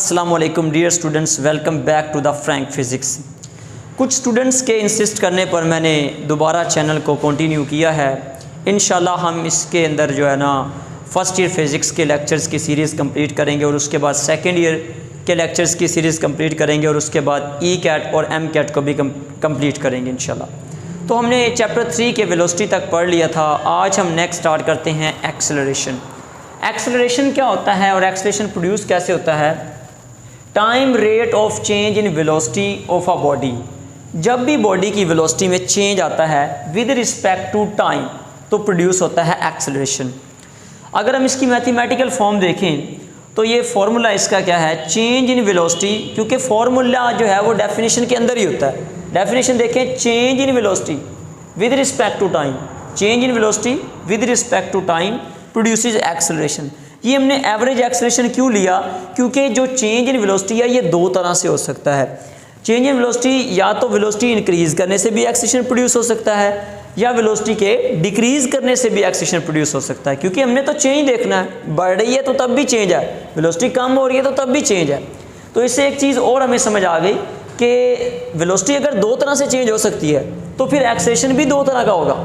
अस्सलाम वालेकुम dear students, welcome back to the Frank physics. कुछ स्टूडेंट्स के इंसिस्ट करने पर मैंने दोबारा चैनल को कंटिन्यू किया है। इंशाल्लाह हम इसके अंदर जो है ना फ़र्स्ट ईयर फ़िज़िक्स के लेक्चर्स की सीरीज़ कंप्लीट करेंगे और उसके बाद सेकेंड ईयर के लेक्चर्स की सीरीज़ कंप्लीट करेंगे और उसके बाद ई कैट और एम कैट को भी कंप्लीट करेंगे इंशाल्लाह। तो हमने चैप्टर 3 के वेलोसिटी तक पढ़ लिया था। आज हम नेक्स्ट स्टार्ट करते हैं एक्सेलरेशन। एक्सेलरेशन क्या होता है और एक्सेलरेशन प्रोड्यूस कैसे होता है? Time rate of change in velocity of a body. जब भी बॉडी की वेलोसिटी में चेंज आता है विद रिस्पेक्ट टू टाइम तो प्रोड्यूस होता है एक्सेलरेशन। अगर हम इसकी मैथमेटिकल फॉर्म देखें तो ये फार्मूला इसका क्या है? चेंज इन वेलोसिटी, क्योंकि फार्मूला जो है वो डेफिनेशन के अंदर ही होता है। डेफिनेशन देखें, change in velocity with respect to time, change in velocity with respect to time produces acceleration. ये हमने एवरेज एक्सेलरेशन क्यों लिया? क्योंकि जो चेंज इन वेलोसिटी है ये दो तरह से हो सकता है। चेंज इन वेलोसिटी या तो वेलोसिटी इंक्रीज़ करने से भी एक्सेलरेशन प्रोड्यूस हो सकता है या वेलोसिटी के डिक्रीज़ करने से भी एक्सेलरेशन प्रोड्यूस हो सकता है। क्योंकि हमने तो चेंज देखना है, बढ़ रही है तो तब भी चेंज है, वेलोसिटी कम हो रही है तो तब भी चेंज है। तो इससे एक चीज़ और हमें समझ आ गई कि वेलोसिटी अगर दो तरह से चेंज हो सकती है तो फिर एक्सेलरेशन भी दो तरह का होगा।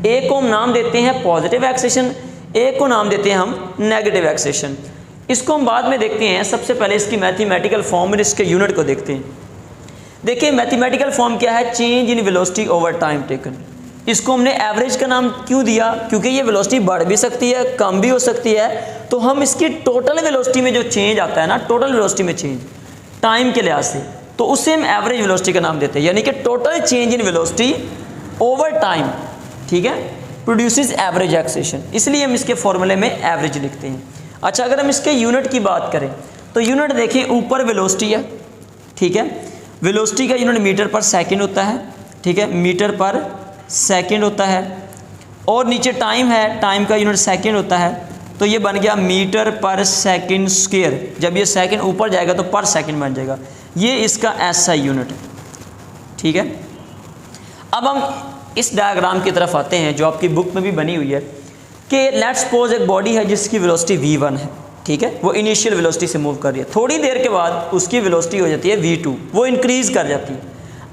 एक को हम नाम देते हैं पॉजिटिव एक्सेलरेशन, एक को नाम देते हैं हम नेगेटिव एक्सेलरेशन। इसको हम बाद में देखते हैं। सबसे पहले इसकी मैथमेटिकल फॉर्म और इसके यूनिट को देखते हैं। देखिए मैथमेटिकल फॉर्म क्या है? Change in velocity over time taken. इसको हमने एवरेज का नाम क्यों दिया? क्योंकि ये वेलोसिटी बढ़ भी सकती है, कम भी हो सकती है। तो हम इसकी टोटल वेलोसिटी में जो चेंज आता है ना, टोटल वेलोसिटी में चेंज टाइम के लिहाज से, तो उससे हम एवरेज वेलोसिटी का नाम देते हैं। यानी कि total change in velocity over time, ठीक है, प्रोड्यूसेस एवरेज एक्सेलरेशन। इसलिए हम इसके फॉर्मूले में एवरेज लिखते हैं। अच्छा, अगर हम इसके यूनिट की बात करें तो यूनिट देखें, ऊपर वेलोसिटी है, ठीक है, वेलोसिटी का यूनिट मीटर पर सेकंड होता है, ठीक है, मीटर पर सेकंड होता है। और नीचे टाइम है, टाइम का यूनिट सेकंड होता है, तो ये बन गया मीटर पर सेकंड स्क्वायर। जब ये सेकंड ऊपर जाएगा तो पर सेकंड बन जाएगा। ये इसका एसआई यूनिट है, ठीक है। अब हम इस डायग्राम की तरफ आते हैं जो आपकी बुक में भी बनी हुई है कि लेट्स सपोज एक बॉडी है जिसकी वेलोसिटी v1 है, ठीक है, वो इनिशियल वेलोसिटी से मूव कर रही है। थोड़ी देर के बाद उसकी वेलोसिटी हो जाती है v2, वो इंक्रीज़ कर जाती है।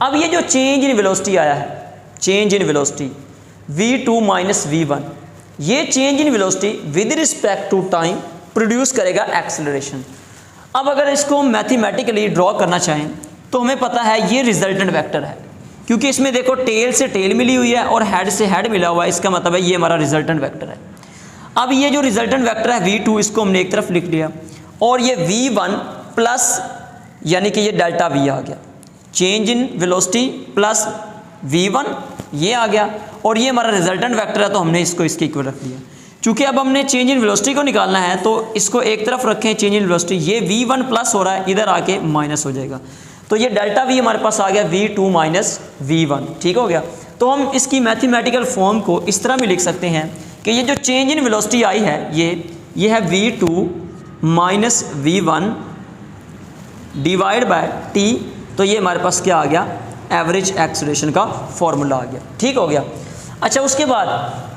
अब ये जो चेंज इन वेलोसिटी आया है, change in velocity v2 minus v1, ये change in velocity with respect to time produce करेगा एक्सेलरेशन। अब अगर इसको मैथमेटिकली ड्रॉ करना चाहें तो हमें पता है ये रिजल्टेंट वेक्टर है, क्योंकि इसमें देखो टेल से टेल मिली हुई है और हेड से हेड मिला हुआ है। इसका मतलब है ये हमारा रिजल्टेंट वेक्टर है। अब ये जो रिजल्टेंट वेक्टर है v2, इसको हमने एक तरफ लिख लिया और ये v1 प्लस, यानी कि ये डेल्टा v आ गया, change in velocity plus v1 ये आ गया, और ये हमारा रिजल्टेंट वेक्टर है तो हमने इसको इसके इक्वल रख दिया। चूँकि अब हमने चेंज इन वेलोसिटी को निकालना है तो इसको एक तरफ रखें, चेंज इन वेलोसिटी, ये v1 प्लस हो रहा है, इधर आके माइनस हो जाएगा, तो ये डेल्टा v हमारे पास आ गया v2 माइनस v1, ठीक हो गया। तो हम इसकी मैथमेटिकल फॉर्म को इस तरह भी लिख सकते हैं कि ये जो चेंज इन वेलोसिटी आई है ये है v2 minus v1 divide by t, तो ये हमारे पास क्या आ गया? एवरेज एक्सेलरेशन का फॉर्मूला आ गया, ठीक हो गया। अच्छा, उसके बाद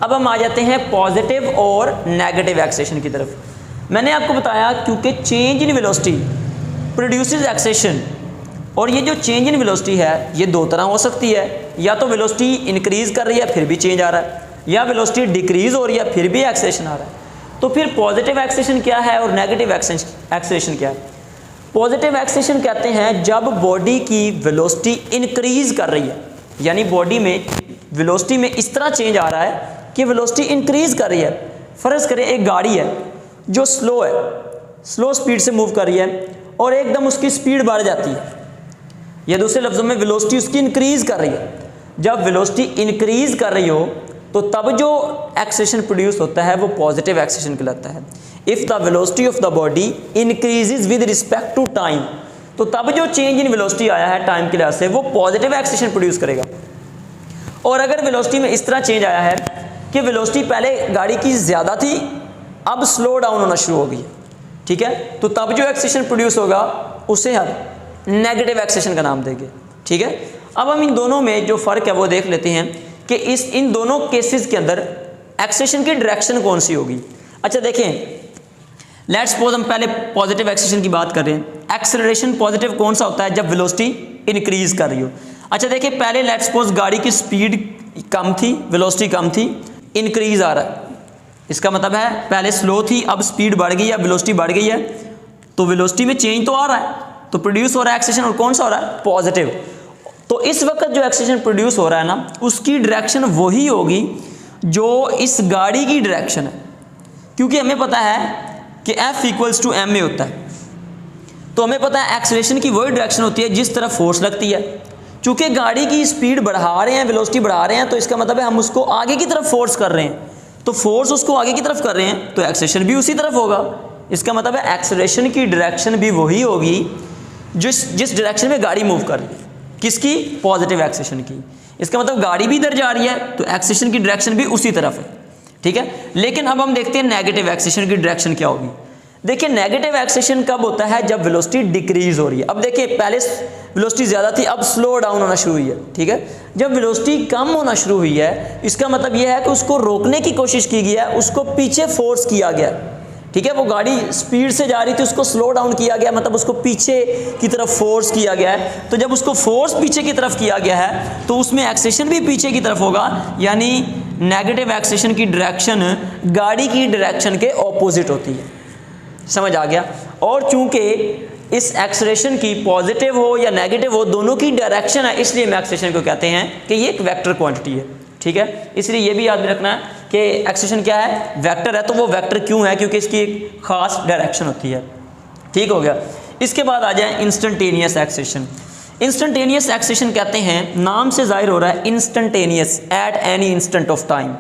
अब हम आ जाते हैं पॉजिटिव और नेगेटिव एक्सेलरेशन की तरफ। मैंने आपको बताया क्योंकि change in velocity produces acceleration, और ये जो चेंज इन वेलोसिटी है ये दो तरह हो सकती है, या तो वेलोसिटी इंक्रीज़ कर रही है फिर भी चेंज आ रहा है, या वेलोसिटी डिक्रीज़ हो रही है फिर भी एक्सेलरेशन आ रहा है। तो फिर पॉजिटिव एक्सेलरेशन क्या है और नेगेटिव एक्सेलरेशन क्या है? पॉजिटिव एक्सेलरेशन कहते हैं जब बॉडी की वेलोसिटी इंक्रीज़ कर रही है, यानी बॉडी में वेलोसिटी में इस तरह चेंज आ रहा है कि वेलोसिटी इंक्रीज़ कर रही है। फ़र्ज़ करें एक गाड़ी है जो स्लो है, स्लो स्पीड से मूव कर रही है और एकदम उसकी स्पीड बढ़ जाती है, या दूसरे लफ्ज़ों में वेलोसिटी उसकी इंक्रीज़ कर रही है। जब वेलोसिटी इंक्रीज़ कर रही हो तो तब जो एक्सेलरेशन प्रोड्यूस होता है वो पॉजिटिव एक्सेलरेशन कहलाता है। If the velocity of the body increases with respect to time, तो तब जो चेंज इन वेलोसिटी आया है टाइम के लिहाज से वो पॉजिटिव एक्सेलरेशन प्रोड्यूस करेगा। और अगर वेलोसिटी में इस तरह चेंज आया है कि वेलोसिटी पहले गाड़ी की ज़्यादा थी, अब स्लो डाउन होना शुरू हो गई, ठीक है, तो तब जो एक्सेलरेशन प्रोड्यूस होगा उसे हम नेगेटिव एक्सेलरेशन का नाम देंगे, ठीक है। अब हम इन दोनों में जो फ़र्क है वो देख लेते हैं कि इन दोनों केसेस के अंदर एक्सेलरेशन की डायरेक्शन कौन सी होगी। अच्छा देखें, लेट्स सपोज हम पहले पॉजिटिव एक्सेलरेशन की बात कर रहे हैं। एक्सेलरेशन पॉजिटिव कौन सा होता है? जब वेलोसिटी इंक्रीज कर रही हो। अच्छा देखिए, पहले लेट्स सपोज गाड़ी की स्पीड कम थी, वेलोसिटी कम थी, इंक्रीज आ रहा है, इसका मतलब है पहले स्लो थी, अब स्पीड बढ़ गई है, वेलोसिटी बढ़ गई है, तो वेलोसिटी में चेंज तो आ रहा है, तो प्रोड्यूस हो रहा है एक्सेलरेशन, और कौन सा हो रहा है? पॉजिटिव। तो इस वक्त जो एक्सेलरेशन प्रोड्यूस हो रहा है ना, उसकी डायरेक्शन वही होगी जो इस गाड़ी की डायरेक्शन है, क्योंकि हमें पता है कि F equals to m a होता है, तो हमें पता है एक्सेलरेशन की वही डायरेक्शन होती है जिस तरफ फोर्स लगती है। चूंकि गाड़ी की स्पीड बढ़ा रहे हैं, वेलोसिटी बढ़ा रहे हैं, तो इसका मतलब है हम उसको आगे की तरफ फोर्स कर रहे हैं, तो फोर्स उसको आगे की तरफ कर रहे हैं, तो एक्सेलरेशन भी उसी तरफ होगा। इसका मतलब है एक्सेलरेशन की डायरेक्शन भी वही होगी जिस डायरेक्शन में गाड़ी मूव कर रही है। किसकी? पॉजिटिव एक्सेलरेशन की। इसका मतलब गाड़ी भी इधर जा रही है, तो एक्सेलरेशन की डायरेक्शन भी उसी तरफ है, ठीक है। लेकिन अब हम देखते हैं नेगेटिव एक्सेलरेशन की डायरेक्शन क्या होगी। देखिए, नेगेटिव एक्सेलरेशन कब होता है? जब वेलोसिटी डिक्रीज हो रही है। अब देखिए, पहले वेलोसिटी ज़्यादा थी, अब स्लो डाउन होना शुरू हुई है, ठीक है। जब वेलोसिटी कम होना शुरू हुई है, इसका मतलब यह है कि उसको रोकने की कोशिश की गई है, उसको पीछे फोर्स किया गया, ठीक है। वो गाड़ी स्पीड से जा रही थी, उसको स्लो डाउन किया गया, मतलब उसको पीछे की तरफ फोर्स किया गया है। तो जब उसको फोर्स पीछे की तरफ किया गया है, तो उसमें एक्सेलरेशन भी पीछे की तरफ होगा, यानी नेगेटिव एक्सेलरेशन की डायरेक्शन गाड़ी की डायरेक्शन के ऑपोजिट होती है। समझ आ गया? और चूंकि इस एक्सेलरेशन की पॉजिटिव हो या नेगेटिव हो, दोनों की डायरेक्शन है, इसलिए हम एक्सेलरेशन को कहते हैं कि ये एक वेक्टर क्वांटिटी है, ठीक है। इसलिए ये भी याद में रखना है कि एक्सेलरेशन क्या है? वेक्टर है। तो वो वेक्टर क्यों है? क्योंकि इसकी एक खास डायरेक्शन होती है, ठीक हो गया। इसके बाद आ जाए इंस्टेंटेनियस एक्सेलरेशन। इंस्टेंटेनियस एक्सेलरेशन कहते हैं, नाम से जाहिर हो रहा है instantaneous, eight any instant of time.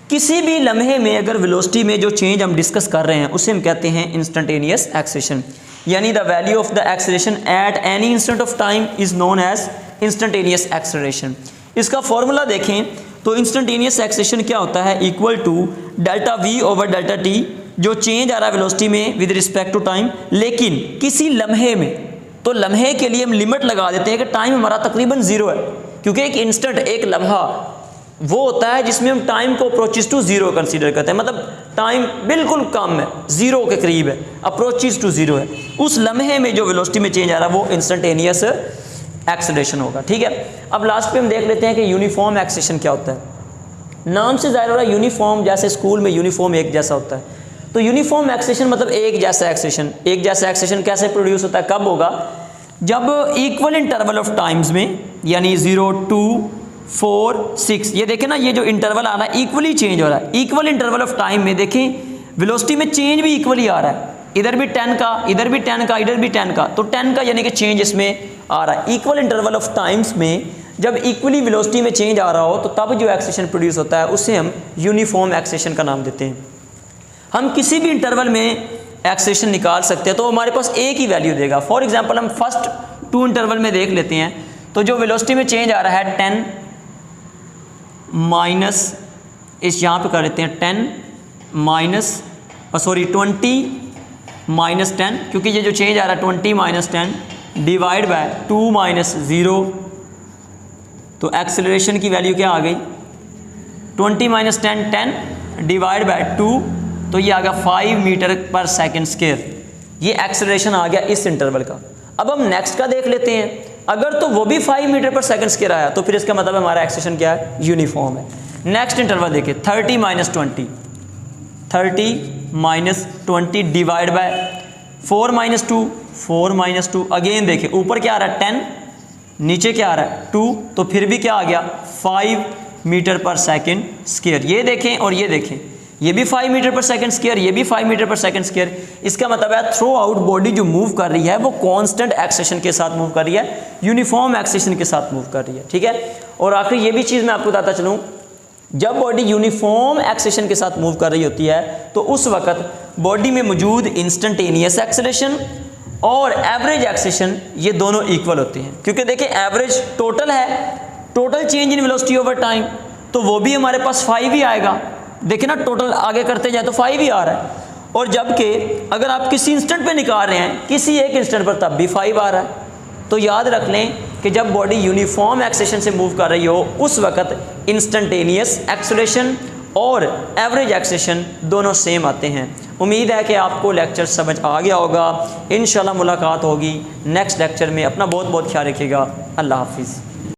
किसी भी लम्हे में अगर वेलोसिटी में जो चेंज हम डिस्कस कर रहे हैं, उसे हम कहते हैं इंस्टेंटेनियस एक्सेलरेशन, यानी the value of the acceleration at any instant of time is known as instantaneous acceleration. इसका फॉर्मूला देखें तो इंस्टेंटेनियस एक्सेलरेशन क्या होता है? Equal to delta v over delta t, जो चेंज आ रहा है वेलोसिटी में विद रिस्पेक्ट टू टाइम, लेकिन किसी लम्हे में। तो लम्हे के लिए हम लिमिट लगा देते हैं कि टाइम हमारा तकरीबन जीरो है, क्योंकि एक इंस्टेंट, एक लम्हा वो होता है जिसमें हम टाइम को अप्रोचेस टू जीरो कंसीडर करते हैं, मतलब टाइम बिल्कुल कम है, जीरो के करीब है, अप्रोचेस टू जीरो है। उस लम्हे में जो वेलोसिटी में चेंज आ रहा है वो इंस्टेंटेनियस एक्सेलरेशन होगा, ठीक है। अब लास्ट पे हम देख लेते हैं कि यूनिफॉर्म एक्सेलरेशन क्या होता है। नाम से जाहिर हो रहा है यूनिफॉर्म, जैसे स्कूल में यूनिफॉर्म एक जैसा होता है, तो यूनिफॉर्म एक्सेलरेशन मतलब एक जैसा एक्सेलरेशन। एक जैसा एक्सेलरेशन कैसे प्रोड्यूस होता है? कब होगा? जब इक्वल इंटरवल ऑफ टाइम्स में, यानी 0, 2, 4, 6, ये देखें ना, ये जो इंटरवल आ रहा है इक्वली चेंज हो रहा है। इक्वल इंटरवल ऑफ टाइम में देखें वेलोसिटी में चेंज भी इक्वली आ रहा है, इधर भी 10 का, इधर भी 10 का, इधर भी 10 का, तो 10 का यानी कि चेंज इसमें आ रहा है। इक्वल इंटरवल ऑफ टाइम्स में जब इक्वली वेलोसिटी में चेंज आ रहा हो, तो तब जो एक्सेलरेशन प्रोड्यूस होता है उसे हम यूनिफॉर्म एक्सेलरेशन का नाम देते हैं। हम किसी भी इंटरवल में एक्सेलरेशन निकाल सकते हैं, तो हमारे पास एक ही वैल्यू देगा। फॉर एग्जांपल हम फर्स्ट 2 इंटरवल में देख लेते हैं, तो जो वेलोसिटी में चेंज आ रहा है 10 माइनस, इस यहाँ पे कर लेते हैं 10 माइनस 20 माइनस 10, क्योंकि ये जो चेंज आ रहा है 20 माइनस 10 डिवाइड बाय 2 माइनस 0, तो एक्सेलरेशन की वैल्यू क्या आ गई? 20 माइनस 10 डिवाइड बाय 2, तो ये आ गया 5 मीटर पर सेकेंड स्क्वायर। ये एक्सेलरेशन आ गया इस इंटरवल का। अब हम नेक्स्ट का देख लेते हैं, अगर तो वो भी 5 मीटर पर सेकेंड स्क्वायर आया, तो फिर इसका मतलब हमारा एक्सेलरेशन क्या है? यूनिफॉर्म है। नेक्स्ट इंटरवल देखिए 30 minus 20 divide by 4 minus 2, again देखिए ऊपर क्या आ रहा है 10, नीचे क्या आ रहा है 2, तो फिर भी क्या आ गया 5 मीटर पर सेकेंड स्क्वायर। ये देखें और ये देखें, ये भी 5 मीटर पर सेकेंड स्क्वायर, ये भी 5 मीटर पर सेकेंड स्क्वायर। इसका मतलब है थ्रू आउट बॉडी जो मूव कर रही है वो कांस्टेंट एक्सेलरेशन के साथ मूव कर रही है, यूनिफॉर्म एक्सेलरेशन के साथ मूव कर रही है, ठीक है। और आखिर ये भी चीज़ मैं आपको बताता चलूँ, जब बॉडी यूनिफॉर्म एक्सेलरेशन के साथ मूव कर रही होती है, तो उस वक्त बॉडी में मौजूद इंस्टेंटेनियस एक्सेलरेशन और एवरेज एक्सेलरेशन ये दोनों इक्वल होते हैं, क्योंकि देखिए एवरेज टोटल है, total change in velocity over time, तो वो भी हमारे पास 5 ही आएगा। देखिए ना, टोटल आगे करते जाए तो 5 ही आ रहा है, और जबकि अगर आप किसी इंस्टेंट पे निकाल रहे हैं, किसी एक इंस्टेंट पर, तब भी 5 आ रहा है। तो याद रख लें कि जब बॉडी यूनिफॉर्म एक्सेलरेशन से मूव कर रही हो, उस वक्त इंस्टेंटेनियस एक्सेलरेशन और एवरेज एक्सेशन दोनों सेम आते हैं। उम्मीद है कि आपको लेक्चर समझ आ गया होगा। इंशाल्लाह मुलाकात होगी नेक्स्ट लेक्चर में। अपना बहुत बहुत ख्याल रखिएगा। अल्लाह हाफिज़।